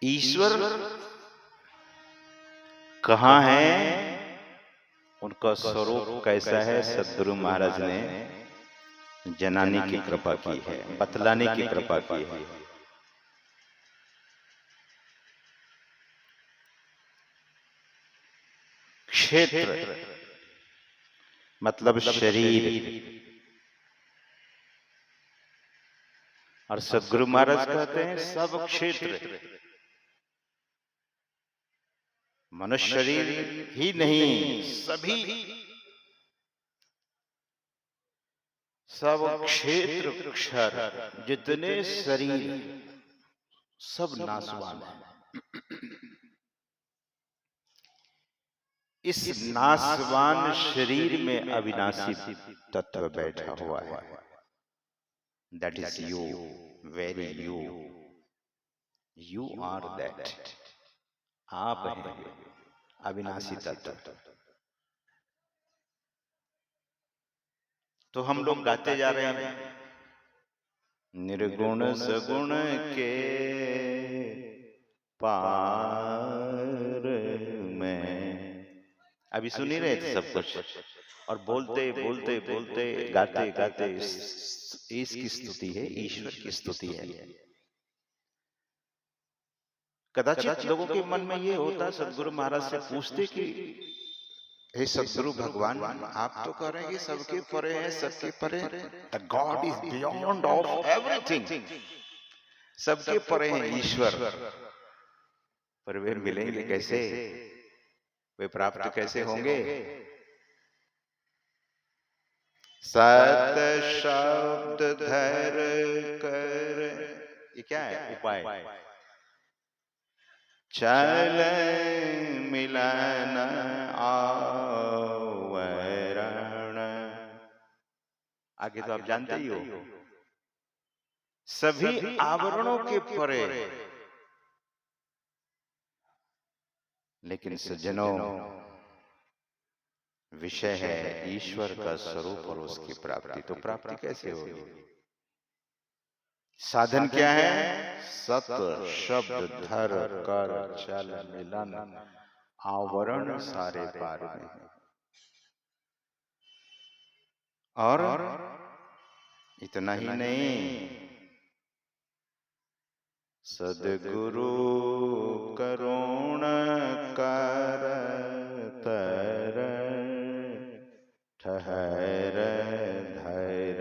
ईश्वर कहाँ है, उनका स्वरूप कैसा है, सद्गुरु महाराज ने जनाने की कृपा की है, बतलाने की कृपा की है। क्षेत्र मतलब शरीर, और सद्गुरु महाराज कहते हैं सब क्षेत्र। मनुष्य शरीर ही नहीं, सभी सब क्षेत्र क्षर जितने शरीर सब नाशवान है। इस नाशवान शरीर में अविनाशी तत्व बैठा हुआ है। That is you, very you, you are that. आप हैं अविनाशी तत्व। तो हम लोग गाते जा रहे हैं, निर्गुण सगुण के पार में। अभी सुन ही रहे थे सब कुछ, और बोलते बोलते बोलते गाते गाते इसकी स्तुति है, ईश्वर की स्तुति है। कदाचित लोगों के मन में ये होता, सद्गुरु महाराज से पूछते कि हे सद्गुरु भगवान, आप तो कह रहे हैं कि सबके परे है, सबके परे, God is beyond of everything, सबके परे हैं ईश्वर, पर वे मिलेंगे कैसे, वे प्राप्त कैसे होंगे? सत शब्द धर कर, ये क्या है उपाय? चल मिलन आवरण, आगे तो आप जानते ही हो। सभी आवरणों के परे, लेकिन सज्जनों विषय है ईश्वर का स्वरूप और उसकी प्राप्ति। तो प्राप्ति कैसे होगी? साधन क्या है? सत शब्द धर कर चल मिलन आवरण सारे पार में। और इतना ही नहीं, सद्गुरु करुण कर तर ठहर धैर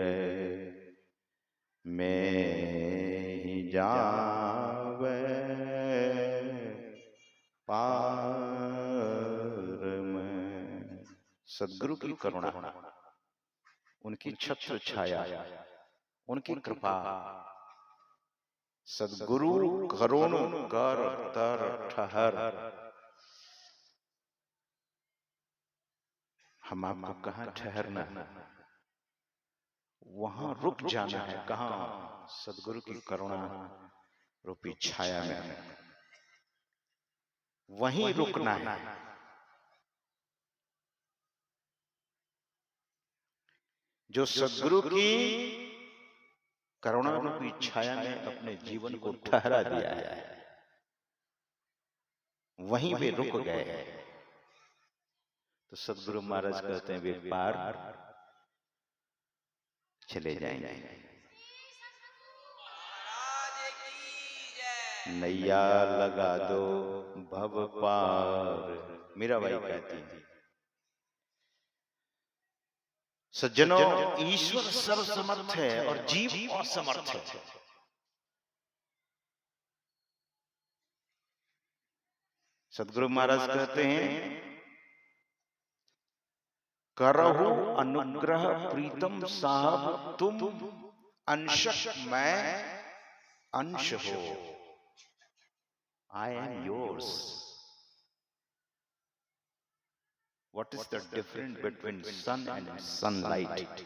में ही जावे पार में। सद्गुरु की करुणा, उनकी छत्र छाया, उनकी कृपा, सद्गुरु करुण कर तर ठहर। हम आपको कहाँ ठहरना है, वहां रुक जाना है। कहाँ? सद्गुरु की करुणा रूपी छाया में, वहीं रुकना है। जो सद्गुरु की करुणा रूपी छाया में अपने जीवन को ठहरा दिया है, वहीं वे रुक गए। तो सद्गुरु महाराज कहते हैं वे पार चले जाएंगे। नैया लगा दो भव पार, मीराबाई कहती है। सज्जनों, ईश्वर सर्वसमर्थ है और जीव असमर्थ है। सद्गुरु महाराज कहते हैं, करहु अनुग्रह प्रीतम साहब तुम अंश मैं अंश हो। I am yours. What is the difference between sun and sunlight?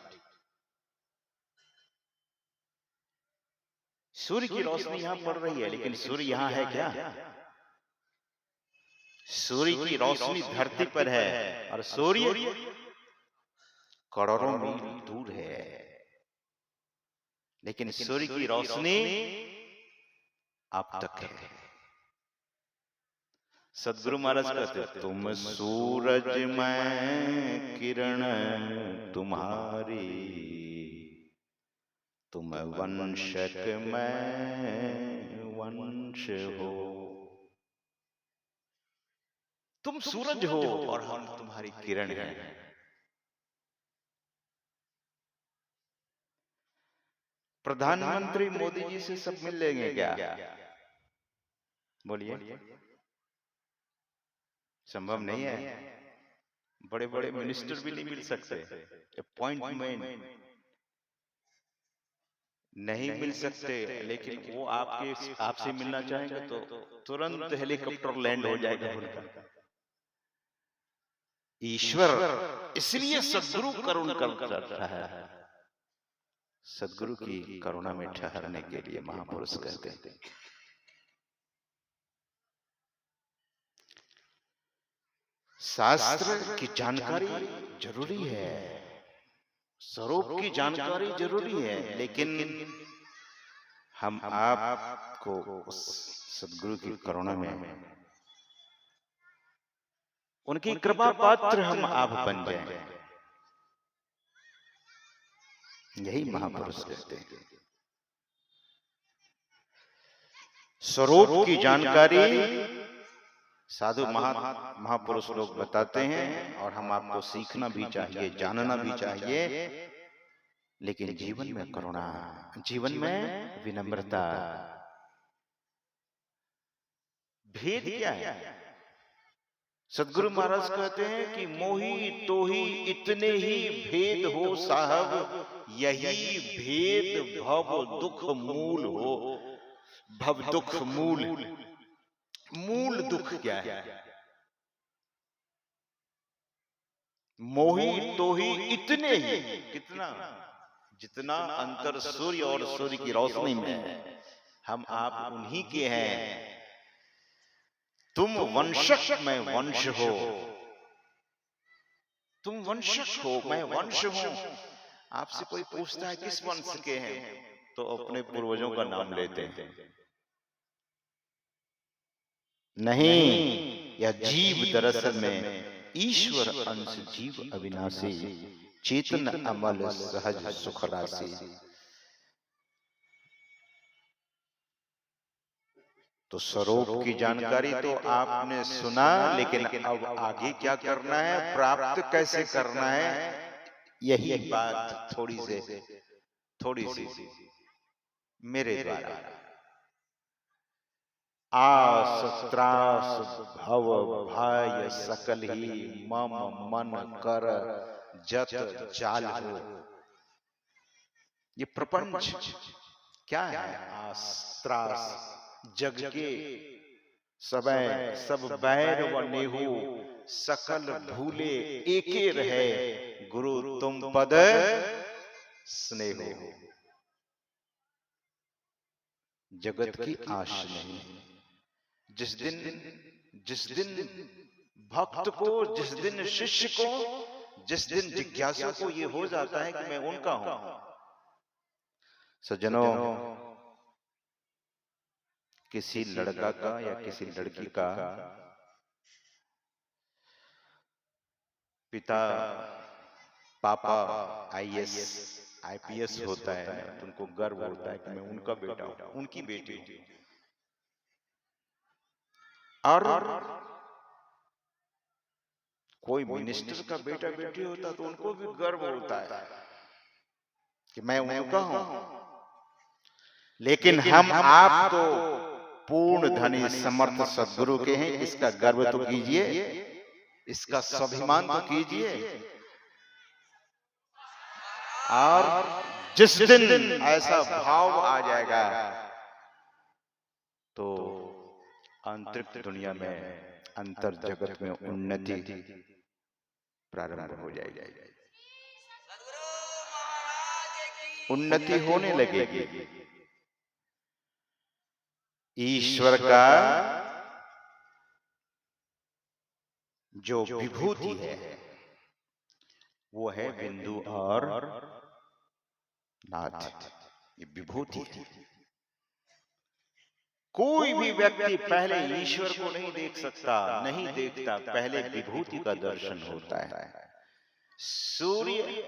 सूर्य की रोशनी यहां पड़ रही है, लेकिन सूर्य यहां है क्या? सूर्य की रोशनी धरती पर है और सूर्य करोड़ों मील दूर है, लेकिन सूर्य की रोशनी आप तक है। सदगुरु महाराज कहते, तुम सूरज मैं किरण तुम्हारी, तुम वंशक मैं वंश हो। तुम सूरज हो और हम तुम्हारी किरण हैं। प्रधानमंत्री मोदी जी से सब मिल लेंगे क्या? बोलिए, संभव नहीं है। बड़े बड़े मिनिस्टर भी नहीं मिल सकते, अपॉइंटमेंट नहीं मिल सकते, लेकिन वो आपसे मिलना चाहेंगे तो तुरंत हेलीकॉप्टर लैंड हो जाएगा उनका। ईश्वर इसलिए सदगुरु करुण कर रहा है। सदगुरु की करुणा में ठहरने के लिए महापुरुष कहते हैं, शास्त्र की जानकारी जरूरी है, स्वरूप की जानकारी जरूरी है, लेकिन हम आपको उस सदगुरु की करुणा में, उनकी कृपा पात्र हम आप बन जाएं, यही महापुरुष कहते हैं। स्वरूप की जानकारी साधु महापुरुष लोग बताते हैं, और हम आपको सीखना भी चाहिए, जानना भी चाहिए, लेकिन जीवन में करुणा, जीवन में विनम्रता। भेद क्या है? सदगुरु महाराज कहते हैं कि मोही तोही इतने ही भेद हो साहब, यही भेद भव दुख मूल हो। भव दुख मूल, मूल दुख क्या है? मोही तोही इतने ही, कितना? जितना अंतर सूर्य और सूर्य की रोशनी में है, हम आप उन्हीं के हैं। तुम वंशक मैं वंश हो, तुम वंशक हो मैं वंश हूं। आपसे कोई पूछता है किस वंश के हैं, तो अपने पूर्वजों का नाम लेते हैं। नहीं, यह जीव दरअसल में ईश्वर अंश, जीव अविनाशी, चेतन अमल सहज सुख राशि। तो स्वरूप की जानकारी तो आपने सुना, लेकिन अब आगे क्या करना है, प्राप्त कैसे करना है, यही बात थोड़ी सी मेरे द्वारा आस त्रास भव भय सकल ही मम मन कर जत जाल हो। ये प्रपंच क्या है? आस त्रास, जग के सब बैर व नेहू, सकल भूले एके रहे, गुरु तुम पद स्नेहो। जगत की आश नहीं। जिस दिन भक्त को, जिस दिन शिष्य को, जिस दिन जिज्ञासु को ये हो जाता है कि मैं उनका हूं। सज्जनों, किसी लड़का का या किसी लड़की का पिता पापा आईएएस आईपीएस होता है, तो उनको गर्व होता है कि मैं उनका बेटा हूं, उनकी बेटी हूं। और कोई मिनिस्टर का बेटा बेटी होता तो उनको भी गर्व होता है कि मैं उनका हूं। लेकिन हम आप तो पूर्ण धनी समर्थ सद्गुरु के हैं, इसका गर्व तो कीजिए, इसका स्वाभिमान तो कीजिए। और जिस दिन ऐसा भाव आ जाएगा तो आंतरिक दुनिया में, अंतर जगत में उन्नति प्रारंभ हो जाएगी, उन्नति होने लगेगी। ईश्वर का जो विभूति है वो है बिंदु और नाथ, ये विभूति है। कोई भी व्यक्ति पहले ईश्वर को नहीं देख सकता, नहीं देखता, पहले विभूति का दर्शन होता है। सूर्य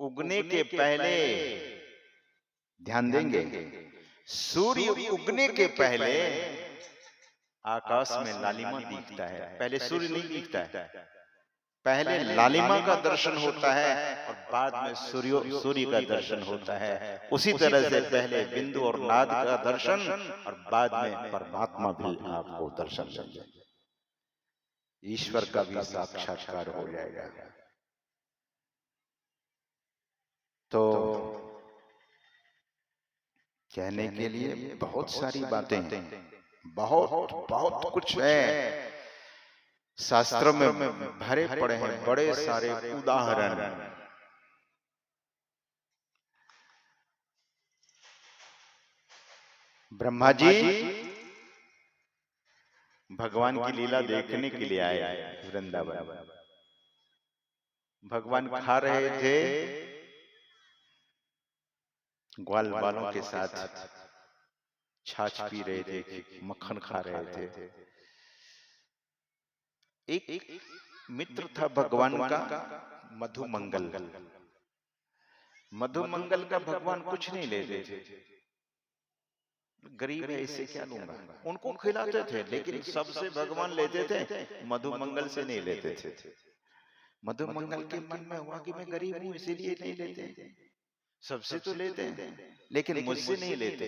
उगने के पहले, ध्यान देंगे, सूर्य उगने के पहले आकाश में लालिमा दिखता है, पहले सूर्य नहीं दिखता है। पहले लालिमा का दर्शन होता है और बाद में सूर्य का दर्शन होता है। उसी तरह से पहले बिंदु और नाद का दर्शन और बाद में परमात्मा भी आपको दर्शन देंगे, ईश्वर का भी साक्षात्कार हो जाएगा। तो कहने के लिए बहुत सारी बातें, बहुत बहुत कुछ है, शास्त्रों में भरे पड़े हैं बड़े सारे उदाहरण। ब्रह्मा जी भगवान की लीला देखने के लिए आए वृंदावन। भगवान खा रहे थे ग्वाल बालों के साथ, छाछ पी रहे थे, मक्खन खा रहे थे। एक मित्र था भगवान का, मधुमंगल। मधुमंगल का भगवान कुछ नहीं लेते थे, गरीब है इसे क्या लूंगा, उनको खिलाते थे, लेकिन सबसे भगवान लेते थे, मधुमंगल से नहीं लेते थे। मधुमंगल के मन में हुआ कि मैं गरीब हूं इसीलिए नहीं लेते, सबसे तो लेते हैं लेकिन मुझसे नहीं लेते।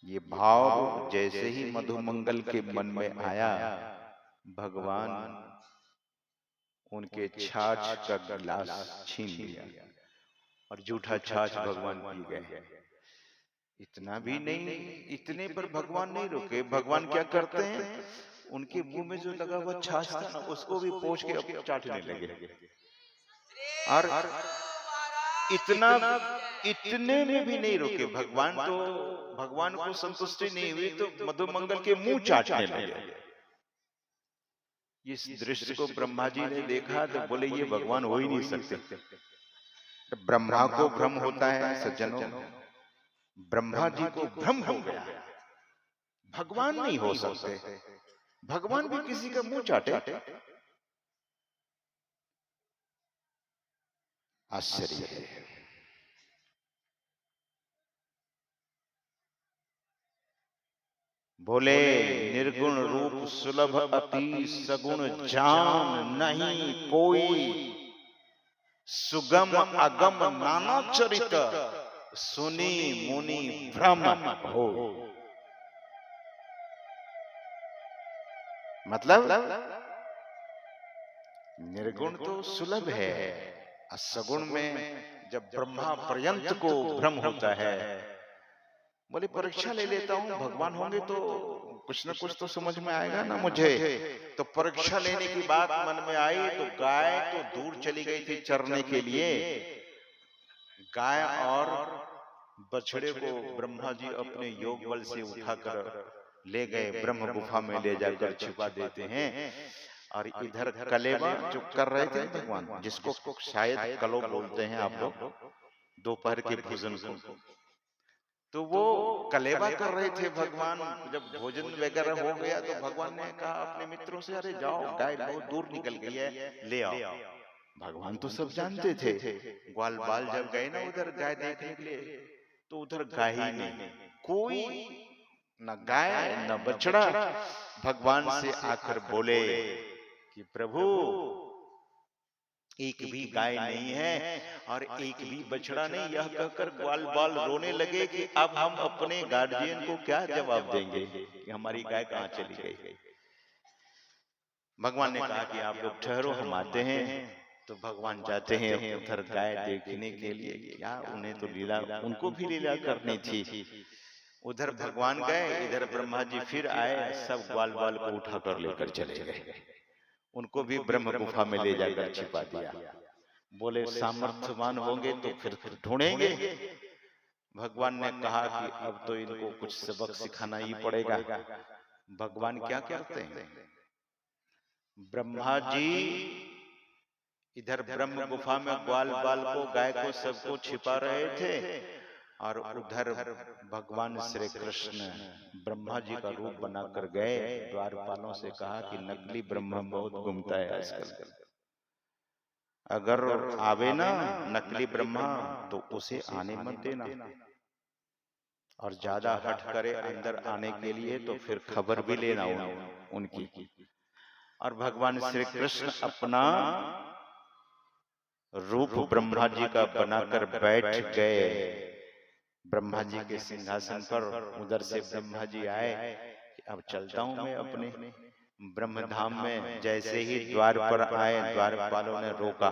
ये भाव जैसे ही मधुमंगल के मन में आया, भगवान उनके छाछ का गिलास छीन लिया और जूठा छाछ भगवान पी गए। इतना भी नहीं, इतने पर भगवान नहीं रुके। भगवान क्या करते हैं, उनके मुंह में जो लगा हुआ छाछ था ना, उसको भी पोंछ के अब चाटने लगे। और इतने में भी नहीं रुके भगवान, तो भगवान को संतुष्टि नहीं हुई तो मधुमंगल के मुंह चाटने लगे। इस दृश्य को ब्रह्मा जी ने देखा तो बोले ये भगवान हो ही नहीं सकते। ब्रह्मा को भ्रम होता है सज्जनों, ब्रह्मा जी को भ्रम हो गया, भगवान नहीं हो सकते, भगवान भी किसी का मुंह चाटे। आश्चर्य है। बोले निर्गुण रूप सुलभ अति सगुण जान नहीं कोई, सुगम अगम नाना चरित सुनी मुनि भ्रम हो। मतलब निर्गुण तो सुलभ है, सगुण में जब ब्रह्मा पर्यंत को भ्रम होता है। बोले परीक्षा ले लेता हूँ, भगवान होंगे तो कुछ न कुछ तो समझ में आएगा ना मुझे। तो परीक्षा लेने की बात मन में आई तो गाय तो दूर चली गई थी चरने के लिए। गाय और बछड़े को ब्रह्मा जी अपने योग बल से उठाकर ले गए, ब्रह्म गुफा में ले जाकर छिपा देते हैं। और इधर कलेवा जो कर रहे थे भगवान, जिसको शायद कलो बोलते हैं आप लोग, दोपहर के भोजन को, तो वो कलेवा कर रहे थे भगवान। जब भोजन वगैरह हो गया तो भगवान ने कहा अपने मित्रों से, अरे जाओ गाय बहुत दूर निकल गई है, ले आओ। भगवान तो सब जानते थे, ग्वाल बाल जब गए ना उधर गाय देखने के लिए, तो उधर गाय ही नहीं, कोई न गाय न बछड़ा। भगवान से आकर बोले कि प्रभु एक भी गाय नहीं है और एक भी बछड़ा नहीं। यह कहकर ग्वाल बाल रोने लगे कि अब हम अपने गार्जियन को क्या जवाब देंगे कि हमारी गाय कहाँ चली गई। भगवान ने कहा कि आप लोग ठहरो, हम आते हैं। तो भगवान जाते हैं उधर गाय देखने के लिए। क्या उन्हें तो लीला, उनको भी लीला करनी थी। उधर भगवान गए, इधर ब्रह्मा जी फिर आए, सब ग्वाल बाल को उठाकर लेकर चले गए। उनको भी ब्रह्म गुफा में ले जाकर छिपा दिया। बोले सामर्थ्यवान होंगे तो फिर ढूंढेंगे। भगवान ने कहा कि अब तो इनको कुछ सबक सिखाना ही पड़ेगा। भगवान क्या करते हैं, ब्रह्मा जी इधर ब्रह्म गुफा में ग्वाल बाल को, गाय को, सबको छिपा रहे थे। और उधर भगवान श्री कृष्ण ब्रह्मा जी का रूप बनाकर गए, द्वारपालों से कहा कि नकली ब्रह्मा बहुत घूमता है आजकल, अगर आवे ना नकली ब्रह्मा तो उसे आने मत देना, और ज्यादा हट करे अंदर आने के लिए तो फिर खबर भी लेना उनकी। और भगवान श्री कृष्ण अपना रूप ब्रह्मा जी का बनाकर बैठ गए ब्रह्मा जी के सिंहासन पर। उधर से ब्रह्मा जी आए कि अब चलता हूं मैं अपने ब्रह्मधाम में। जैसे ही द्वार पर आए, द्वारपालों ने रोका,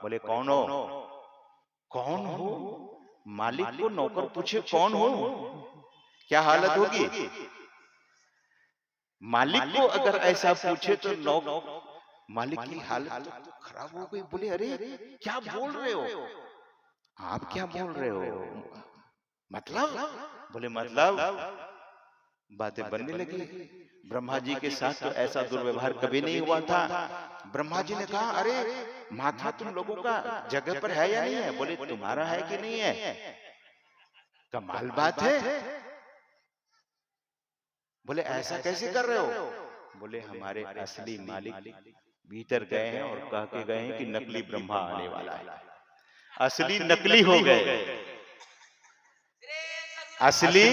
बोले कौन हो? कौन हो? मालिक को नौकर पूछे कौन हो, क्या हालत होगी? मालिक को अगर ऐसा पूछे तो मालिक की हालत तो खराब हो गई। बोले अरे क्या बोल रहे हो आप, क्या बोल रहे हो? मतलब? बोले मतलब बातें बनने लगी। ब्रह्मा जी के साथ तो ऐसा दुर्व्यवहार कभी नहीं हुआ था। ब्रह्मा जी ने कहा अरे माथा तुम लोगों का जगह पर है या नहीं है? बोले तुम्हारा है कि नहीं है? कमाल बात है। बोले ऐसा कैसे कर रहे हो? बोले हमारे असली मालिक भीतर गए हैं और कह के गए हैं कि नकली ब्रह्मा आने वाला है। असली नकली हो गए, असली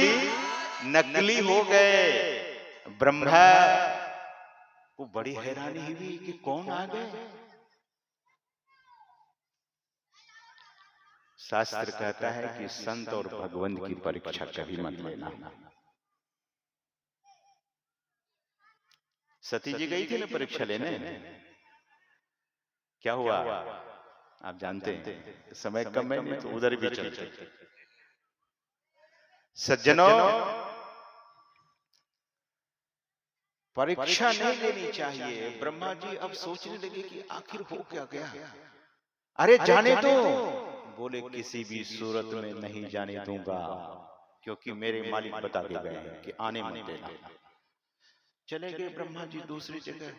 नकली हो गए। ब्रह्मा को बड़ी हैरानी हुई कि कौन आ गए। शास्त्र कहता है कि संत और भगवंत की परीक्षा कभी मत लेना। सती जी गई थी ना परीक्षा लेने, क्या हुआ आप जानते हैं? समय कम है, नहीं तो उधर भी चलते। सज्जनों, परीक्षा नहीं लेनी चाहिए। ब्रह्मा जी अब सोचने लगे कि आखिर हो क्या गया। अरे जाने दो। बोले किसी भी सूरत में नहीं जाने दूंगा, क्योंकि मेरे मालिक बता के गए हैं कि आने मत देना। चले गए ब्रह्मा जी दूसरी जगह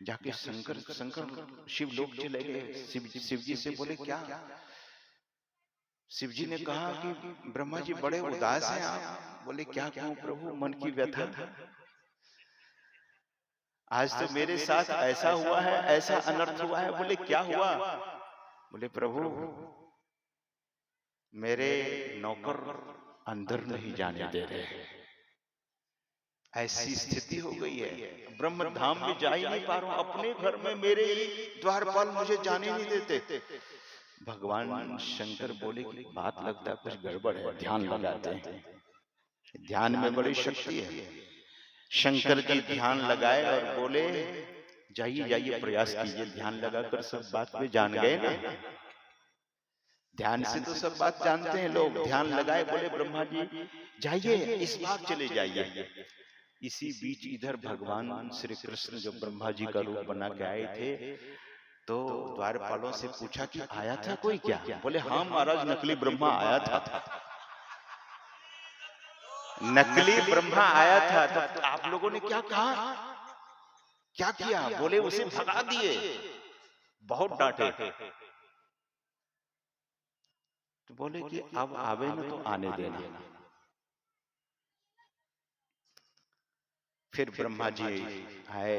जाके शंकर शिव लोग चले गए। शिव जी से बोले क्या? शिव जी ने कहा कि ब्रह्मा जी बड़े उदास हैं आप। बोले क्या कहूं प्रभु, मन की व्यथा। आज तो मेरे साथ ऐसा हुआ है, ऐसा अनर्थ हुआ है। बोले क्या हुआ? बोले प्रभु मेरे नौकर अंदर नहीं जाने दे रहे, ऐसी स्थिति हो गई है। ब्रह्म धाम में जा ही नहीं पा रहा हूं, अपने घर में मेरे ही द्वारपाल मुझे जाने नहीं देते। भगवान शंकर बोले कि बात लगता कुछ गड़बड़ है, ध्यान लगाते हैं। ध्यान में बड़ी शक्ति है। शंकर जी ध्यान लगाए और बोले जाइए जाइए प्रयास कीजिए। ध्यान लगाकर सब बात में जान गए ना। ध्यान से तो सब बात जानते हैं लोग। ध्यान लगाए, बोले ब्रह्मा जी जाइए इस बार चले जाइए। इसी बीच इधर भगवान श्री कृष्ण जो ब्रह्मा जी का रूप बना के आए थे, तो द्वारपालों से पूछा कि आया था कोई क्या? बोले हाँ महाराज, नकली ब्रह्मा आया था। नकली ब्रह्मा आया था। तब आप लोगों ने क्या कहा, क्या किया? बोले उसे भगा दिए, बहुत डांटे। तो बोले कि अब आवे न तो आने देना। फिर ब्रह्मा जी आए।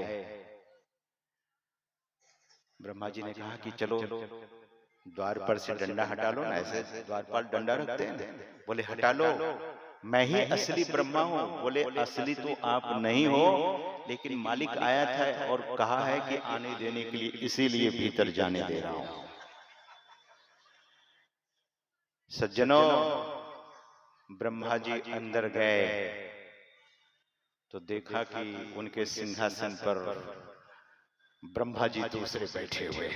ब्रह्मा जी ने कहा कि चलो द्वार पर से डंडा हटा लो ना। ऐसे द्वारपाल डंडा रखते हैं। बोले हटा लो, मैं ही असली ब्रह्मा हूं। बोले असली तो आप नहीं हो, लेकिन मालिक आया था और कहा है कि आने देने के लिए, इसीलिए भीतर जाने दे रहा हूं। सज्जनों, ब्रह्मा जी अंदर गए तो देखा कि उनके सिंहासन पर ब्रह्मा जी दूसरे बैठे हुए।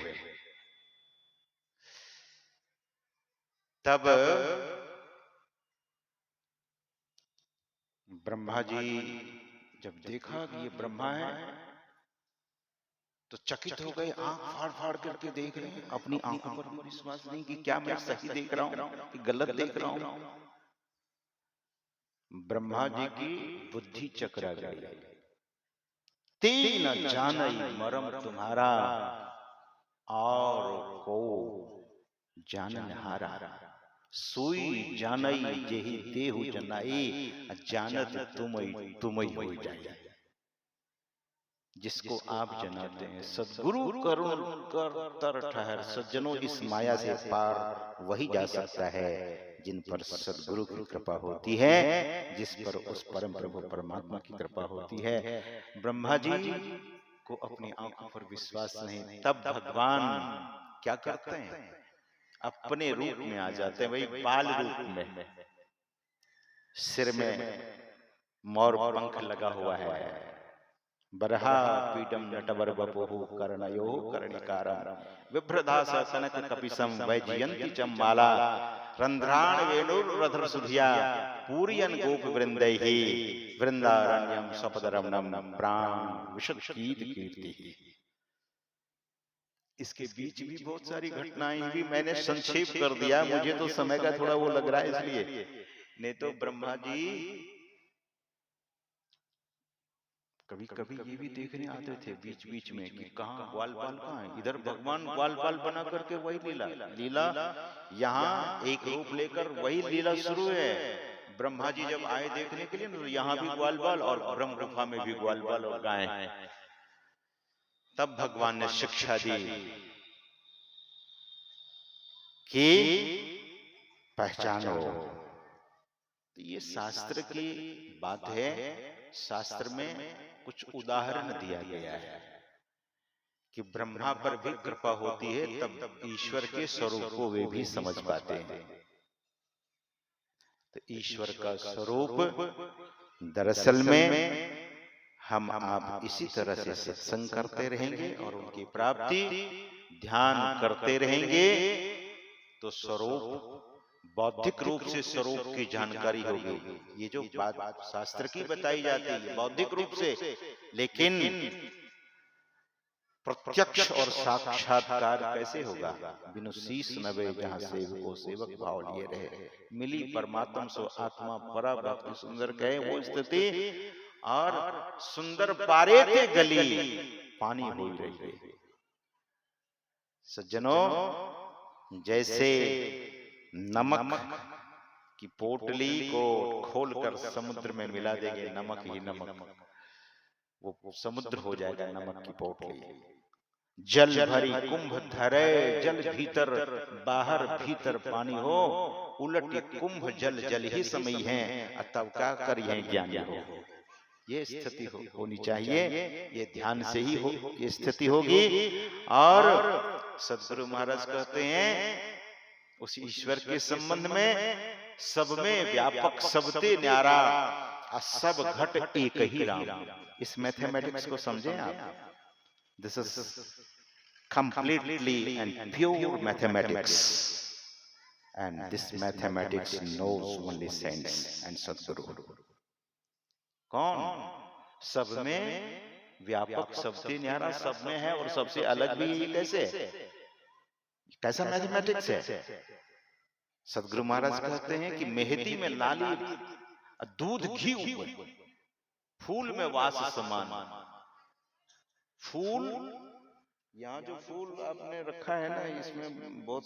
तब ब्रह्मा जी जब देखा कि ये ब्रह्मा है तो चकित हो गए। आंख फाड़ फाड़ करके देख रहे हैं, अपनी आंखों पर विश्वास नहीं कि क्या मैं सही देख रहा हूं कि गलत देख रहा हूं। ब्रह्मा जी की बुद्धि चकरा गई। तीन जानई मरम तुम्हारा और को जानन हारा। सोई जानई जेहि देहु जनाई, जानत तुमई हो जाए। जिसको आप जनाते हैं सदगुरु करुण कर तर ठहर, सज्जनों इस माया से पार वही जा सकता है जिन पर सदगुरु की कृपा होती है, जिस पर उस परम प्रभु परमात्मा की कृपा होती है। ब्रह्मा जी को अपनी आंखों पर विश्वास नहीं, तब भगवान क्या करते हैं, अपने रूप में आ जाते हैं, वही बाल रूप में। सिर में मोर पंख लगा हुआ है, बरहा पीडम नटवर बपुहु कर्णयो कर्णिकारं, विभ्रदास कनक कपिसम वैजयंती चम्माला, रंध्राण वेणुर्रधर सुधिया पूरियन गोप वृंदैहि, वृंदारण्यम सपदरमणम प्राण विशद गीत कीर्ति। इसके बीच भी बहुत सारी घटनाएं हुई, मैंने संक्षेप कर दिया, मुझे तो समय का थोड़ा वो लग रहा है इसलिए। नहीं तो ब्रह्मा जी कभी कभी ये भी देखने आते थे बीच बीच में कि कहाँ ग्वाल बाल कहाँ है, इधर भगवान ग्वाल बाल बना करके वही लीला यहाँ एक रूप लेकर वही लीला शुरू है। ब्रह्मा जी जब आए देखने के लिए, तो यहाँ भी ग्वाल बाल और ब्रह्म गुफा में भी ग्वाल बाल और गायें। तब भगवान ने शिक्षा दी कि पहचानो। तो ये शास्त्र की बात है, शास्त्र में कुछ उदाहरण दिया गया है कि ब्रह्मा पर भी कृपा होती है, तब ईश्वर के स्वरूप को वे भी समझ पाते हैं। तो ईश्वर का स्वरूप दरअसल में हम आप इसी तरह से सत्संग करते रहेंगे और उनकी प्राप्ति ध्यान करते रहेंगे, तो स्वरूप बौद्धिक रूप से स्वरूप की जानकारी होगी। ये जो बात शास्त्र की बताई जाती है बौद्धिक रूप से, लेकिन प्रत्यक्ष और साक्षात्कार कैसे होगा? बिनु शीस नवे जहां सेवको सेवक भाव लिए रहे, मिली परमात्म सो आत्मा परा भक्ति सुंदर कहे वो स्थिति। और सुंदर पारे थे गली पानी हो रही है। सज्जनों, जैसे नमक की पोटली को खोलकर समुद्र में मिला देंगे, नमक ही नमक, वो समुद्र हो जाएगा नमक की पोटली। जल भरी कुंभ धरे जल भीतर, बाहर भीतर पानी हो, उलट कुंभ जल जल ही समय है, तब क्या करिए ज्ञानी हो। ये स्थिति होनी चाहिए, ये ध्यान से ही हो ये स्थिति होगी। और सदगुरु महाराज कहते हैं उस ईश्वर के संबंध में, सब में व्यापक सबते न्यारा, सब घट एक ही राम। इस मैथमेटिक्स को समझें आप। This is completely and pure mathematics, and this mathematics knows only saints and Sadguru. कौन? सब में व्यापक सबसे न्यारा, सब में है और सबसे अलग भी। ये कैसा मैथमेटिक्स है? सदगुरु महाराज कहते हैं कि मेहदी में लाली दूध घी ऊपर, फूल में वास समान। फूल, यहाँ जो फूल आपने रखा है ना, इसमें बहुत